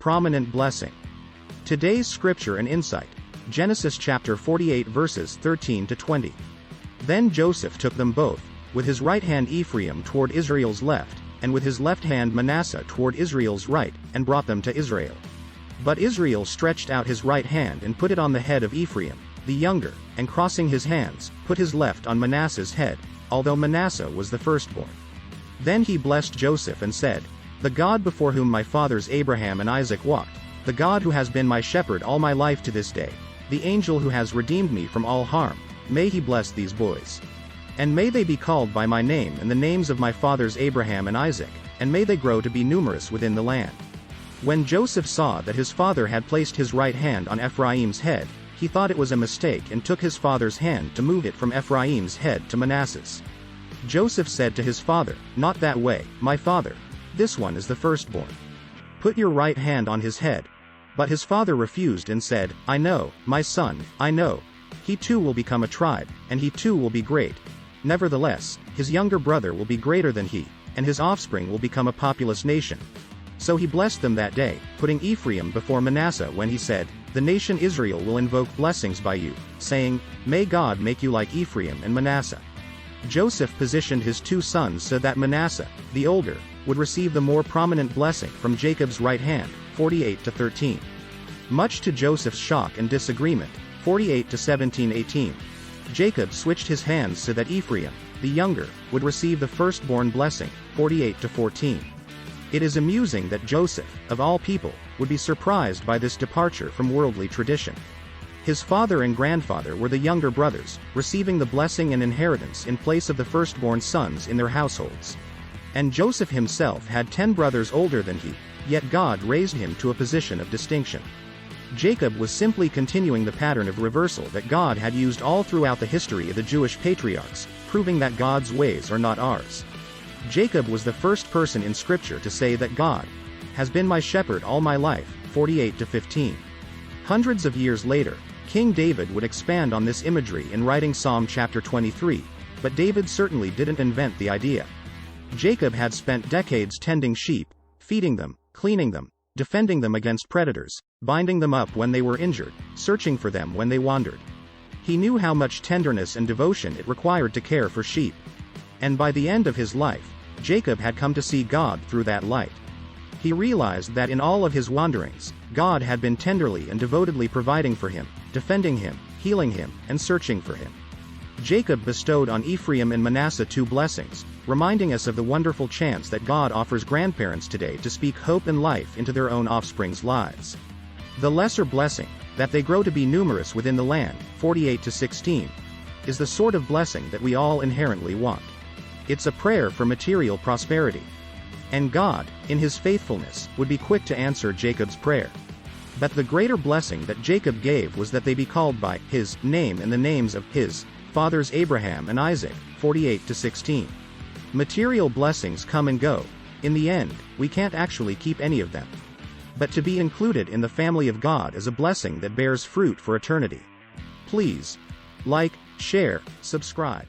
prominent blessing. Today's scripture and insight. Genesis chapter 48 verses 13 to 20. Then Joseph took them both, with his right hand Ephraim toward Israel's left, and with his left hand Manasseh toward Israel's right, and brought them to Israel. But Israel stretched out his right hand and put it on the head of Ephraim, the younger, and crossing his hands, put his left on Manasseh's head, although Manasseh was the firstborn. Then he blessed Joseph and said, "The God before whom my fathers Abraham and Isaac walked, the God who has been my shepherd all my life to this day, the angel who has redeemed me from all harm, may he bless these boys. And may they be called by my name and the names of my fathers Abraham and Isaac, and may they grow to be numerous within the land." When Joseph saw that his father had placed his right hand on Ephraim's head, he thought it was a mistake and took his father's hand to move it from Ephraim's head to Manasseh's. Joseph said to his father, "Not that way, my father. This one is the firstborn. Put your right hand on his head." But his father refused and said, "I know, my son, I know. He too will become a tribe, and he too will be great. Nevertheless, his younger brother will be greater than he, and his offspring will become a populous nation." So he blessed them that day, putting Ephraim before Manasseh when he said, "The nation Israel will invoke blessings by you, saying, May God make you like Ephraim and Manasseh." Joseph positioned his two sons so that Manasseh, the older, would receive the more prominent blessing from Jacob's right hand, 48 to 13. Much to Joseph's shock and disagreement, 48 to 17:18. Jacob switched his hands so that Ephraim, the younger, would receive the firstborn blessing, 48 to 14. It is amusing that Joseph, of all people, would be surprised by this departure from worldly tradition. His father and grandfather were the younger brothers, receiving the blessing and inheritance in place of the firstborn sons in their households. And Joseph himself had 10 brothers older than he, yet God raised him to a position of distinction. Jacob was simply continuing the pattern of reversal that God had used all throughout the history of the Jewish patriarchs, proving that God's ways are not ours. Jacob was the first person in Scripture to say that God has been my shepherd all my life, 48 to 15. Hundreds of years later, King David would expand on this imagery in writing Psalm chapter 23, but David certainly didn't invent the idea. Jacob had spent decades tending sheep, feeding them, cleaning them, defending them against predators, binding them up when they were injured, searching for them when they wandered. He knew how much tenderness and devotion it required to care for sheep. And by the end of his life, Jacob had come to see God through that light. He realized that in all of his wanderings, God had been tenderly and devotedly providing for him, defending him, healing him, and searching for him. Jacob bestowed on Ephraim and Manasseh 2 blessings, reminding us of the wonderful chance that God offers grandparents today to speak hope and life into their own offspring's lives. The lesser blessing, that they grow to be numerous within the land, 48 to 16, is the sort of blessing that we all inherently want. It's a prayer for material prosperity. And God, in his faithfulness, would be quick to answer Jacob's prayer. But the greater blessing that Jacob gave was that they be called by his name and the names of his fathers Abraham and Isaac, 48 to 16. Material blessings come and go. In the end, we can't actually keep any of them. But to be included in the family of God is a blessing that bears fruit for eternity. Please like, share, subscribe.